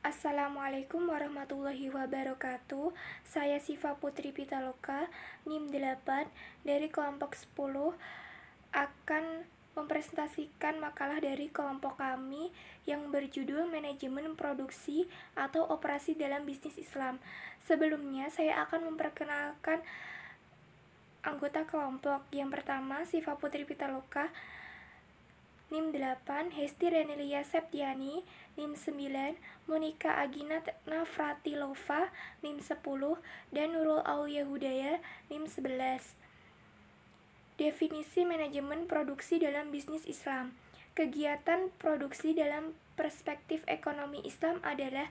Assalamualaikum warahmatullahi wabarakatuh. Saya Siva Putri Pitaloka, NIM 8 dari kelompok 10 akan mempresentasikan makalah dari kelompok kami yang berjudul Manajemen Produksi atau Operasi dalam Bisnis Islam. Sebelumnya saya akan memperkenalkan anggota kelompok. Yang pertama, Siva Putri Pitaloka, NIM 8, Hesti Renelia Septiani, NIM 9, Monika Agina Navratilova, NIM 10, dan Nurul Aulia Hudaya, NIM 11. Definisi manajemen produksi dalam bisnis Islam. Kegiatan produksi dalam perspektif ekonomi Islam adalah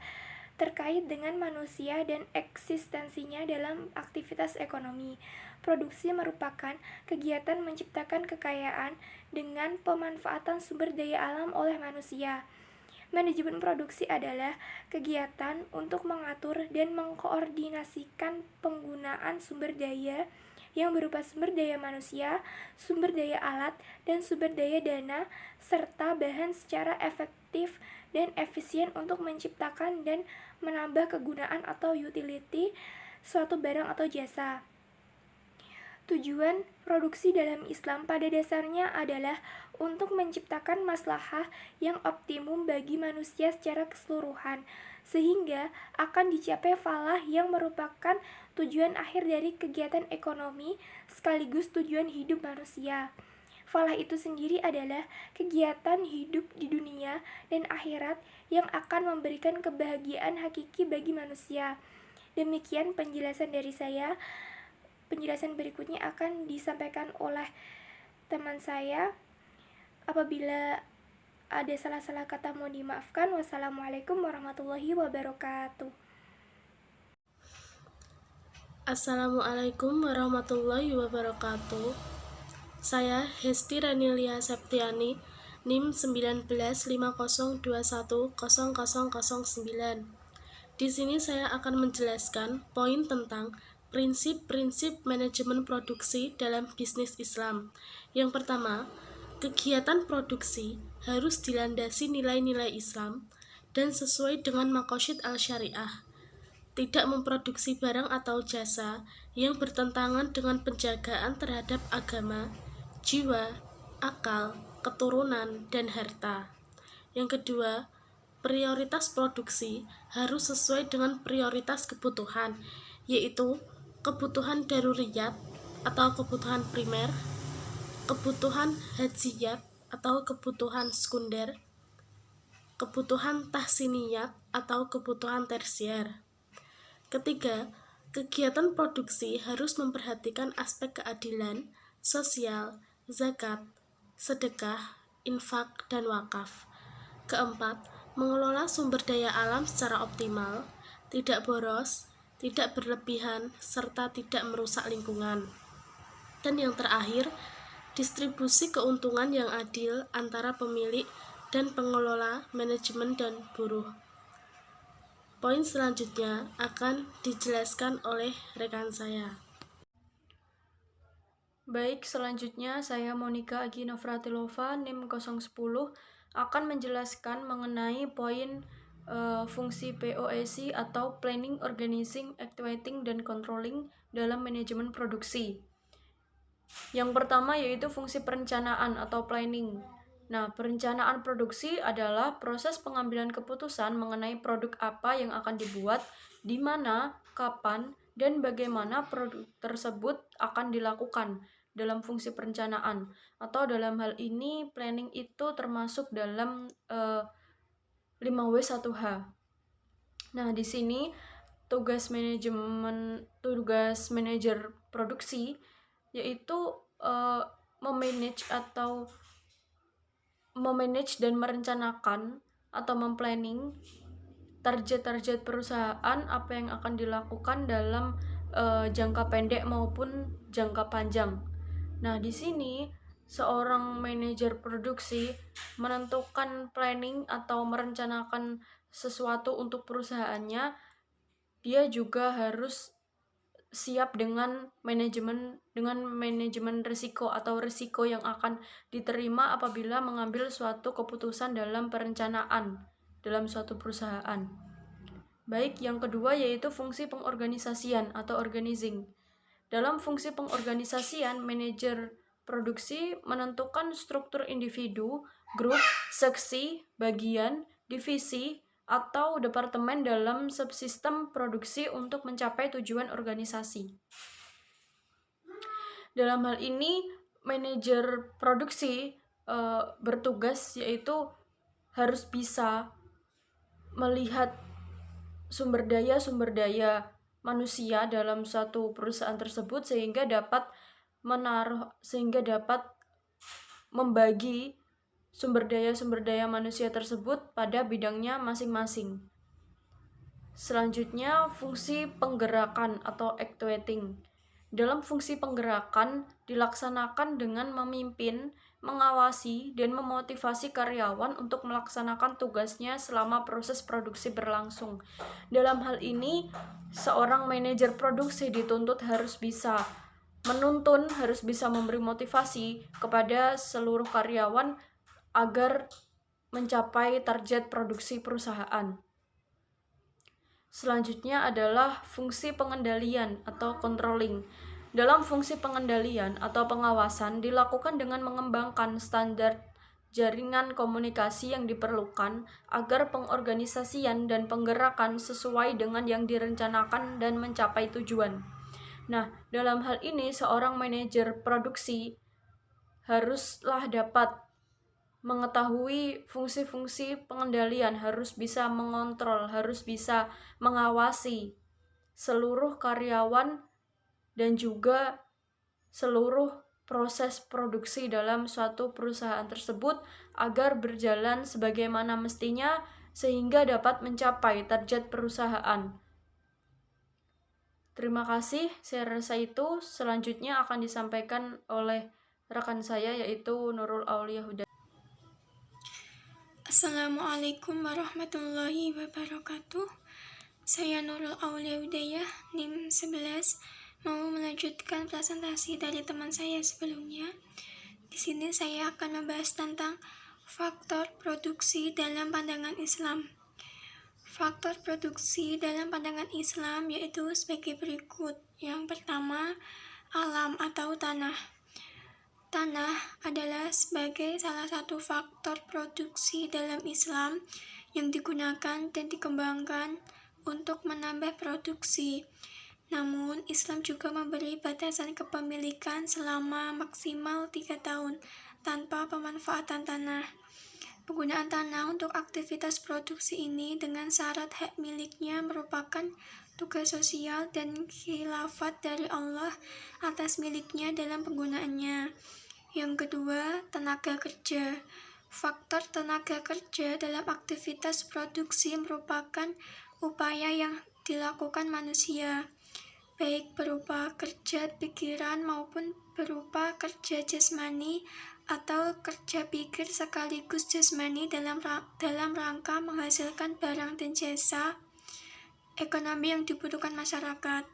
terkait dengan manusia dan eksistensinya dalam aktivitas ekonomi. Produksi merupakan kegiatan menciptakan kekayaan dengan pemanfaatan sumber daya alam oleh manusia. Manajemen produksi adalah kegiatan untuk mengatur dan mengkoordinasikan penggunaan sumber daya yang berupa sumber daya manusia, sumber daya alat, dan sumber daya dana, serta bahan secara efektif dan efisien untuk menciptakan dan menambah kegunaan atau utility suatu barang atau jasa. Tujuan produksi dalam Islam pada dasarnya adalah untuk menciptakan maslahah yang optimum bagi manusia secara keseluruhan, sehingga akan dicapai falah yang merupakan tujuan akhir dari kegiatan ekonomi sekaligus tujuan hidup manusia. Falah itu sendiri adalah kegiatan hidup di dunia dan akhirat yang akan memberikan kebahagiaan hakiki bagi manusia. Demikian penjelasan dari saya. Penjelasan berikutnya akan disampaikan oleh teman saya. Apabila ada salah-salah kata mohon dimaafkan. Wassalamualaikum warahmatullahi wabarakatuh. Assalamualaikum warahmatullahi wabarakatuh. Saya Hesti Renelia Septiani, NIM 1950210009. Di sini saya akan menjelaskan poin tentang prinsip-prinsip manajemen produksi dalam bisnis Islam. Yang pertama, kegiatan produksi harus dilandasi nilai-nilai Islam dan sesuai dengan maqasid al-syariah. Tidak memproduksi barang atau jasa yang bertentangan dengan penjagaan terhadap agama, jiwa, akal, keturunan, dan harta. Yang kedua, prioritas produksi harus sesuai dengan prioritas kebutuhan, yaitu kebutuhan daruriyat atau kebutuhan primer, kebutuhan hajiyat atau kebutuhan sekunder, kebutuhan tahsiniyat atau kebutuhan tersier. Ketiga, kegiatan produksi harus memperhatikan aspek keadilan, sosial, zakat, sedekah, infak, dan wakaf. Keempat, mengelola sumber daya alam secara optimal, tidak boros, tidak berlebihan, serta tidak merusak lingkungan. Dan yang terakhir, distribusi keuntungan yang adil antara pemilik dan pengelola, manajemen, dan buruh. Poin selanjutnya akan dijelaskan oleh rekan saya. Baik, selanjutnya saya Monika Agina Navratilova, NIM 010, akan menjelaskan mengenai poin fungsi POAC atau Planning, Organizing, Activating, dan Controlling dalam manajemen produksi. Yang pertama yaitu fungsi perencanaan atau planning. Nah, perencanaan produksi adalah proses pengambilan keputusan mengenai produk apa yang akan dibuat, di mana, kapan, dan bagaimana produk tersebut akan dilakukan dalam fungsi perencanaan. Atau dalam hal ini, planning itu termasuk dalam 5W1H. Nah, di sini tugas manajer produksi yaitu memanage dan merencanakan atau memplanning target-target perusahaan apa yang akan dilakukan dalam jangka pendek maupun jangka panjang. Nah, di sini seorang manajer produksi menentukan planning atau merencanakan sesuatu untuk perusahaannya, dia juga harus siap dengan manajemen risiko atau risiko yang akan diterima apabila mengambil suatu keputusan dalam perencanaan dalam suatu perusahaan. Baik, yang kedua yaitu fungsi pengorganisasian atau organizing. Dalam fungsi pengorganisasian, manajer produksi menentukan struktur individu, grup, seksi, bagian, divisi, atau departemen dalam subsistem produksi untuk mencapai tujuan organisasi. Dalam hal ini, manajer produksi bertugas yaitu harus bisa melihat sumber daya manusia dalam suatu perusahaan tersebut sehingga dapat membagi sumber daya manusia tersebut pada bidangnya masing-masing. Selanjutnya, fungsi penggerakan atau actuating. Dalam fungsi penggerakan dilaksanakan dengan memimpin, mengawasi, dan memotivasi karyawan untuk melaksanakan tugasnya selama proses produksi berlangsung. Dalam hal ini, seorang manajer produksi dituntut harus bisa menuntun, harus bisa memberi motivasi kepada seluruh karyawan agar mencapai target produksi perusahaan. Selanjutnya adalah fungsi pengendalian atau controlling. Dalam fungsi pengendalian atau pengawasan dilakukan dengan mengembangkan standar jaringan komunikasi yang diperlukan agar pengorganisasian dan penggerakan sesuai dengan yang direncanakan dan mencapai tujuan. Nah, dalam hal ini seorang manajer produksi haruslah dapat mengetahui fungsi-fungsi pengendalian, harus bisa mengontrol, harus bisa mengawasi seluruh karyawan dan juga seluruh proses produksi dalam suatu perusahaan tersebut agar berjalan sebagaimana mestinya sehingga dapat mencapai target perusahaan. Terima kasih, saya rasa itu. Selanjutnya akan disampaikan oleh rekan saya yaitu Nurul Aulia Huda. Assalamualaikum warahmatullahi wabarakatuh. Saya Nurul Aulia Hudayah, NIM 11, mau melanjutkan presentasi dari teman saya sebelumnya. Di sini saya akan membahas tentang faktor produksi dalam pandangan Islam. Faktor produksi dalam pandangan Islam yaitu sebagai berikut. Yang pertama, alam atau tanah. Tanah adalah sebagai salah satu faktor produksi dalam Islam yang digunakan dan dikembangkan untuk menambah produksi. Namun, Islam juga memberi batasan kepemilikan selama maksimal 3 tahun tanpa pemanfaatan tanah. Penggunaan tanah untuk aktivitas produksi ini dengan syarat hak miliknya merupakan tugas sosial dan khilafat dari Allah atas miliknya dalam penggunaannya. Yang kedua, tenaga kerja. Faktor tenaga kerja dalam aktivitas produksi merupakan upaya yang dilakukan manusia, baik berupa kerja pikiran maupun berupa kerja jasmani atau kerja pikir sekaligus jasmani dalam rangka menghasilkan barang dan jasa ekonomi yang dibutuhkan masyarakat.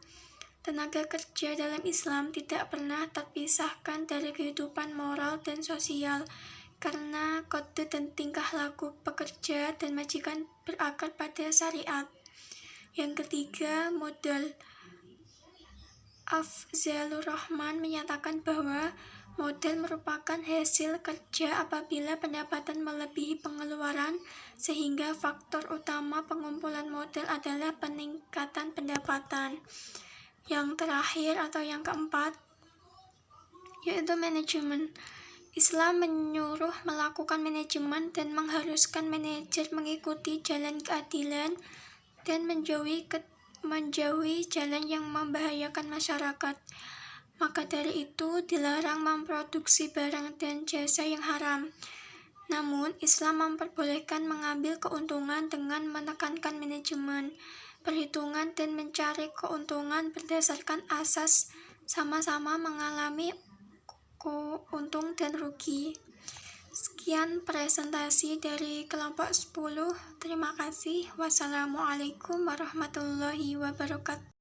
Tenaga kerja dalam Islam tidak pernah terpisahkan dari kehidupan moral dan sosial karena kode dan tingkah laku pekerja dan majikan berakar pada syariat. Yang ketiga, modal. Afzalur Rahman menyatakan bahwa modal merupakan hasil kerja apabila pendapatan melebihi pengeluaran, sehingga faktor utama pengumpulan modal adalah peningkatan pendapatan. Yang terakhir atau yang keempat yaitu manajemen. Islam menyuruh melakukan manajemen dan mengharuskan manajer mengikuti jalan keadilan dan menjauhi jalan yang membahayakan masyarakat. Maka dari itu dilarang memproduksi barang dan jasa yang haram. Namun Islam memperbolehkan mengambil keuntungan dengan menekankan manajemen, perhitungan dan mencari keuntungan berdasarkan asas sama-sama mengalami untung dan rugi. Sekian presentasi dari kelompok 10. Terima kasih. Wassalamualaikum warahmatullahi wabarakatuh.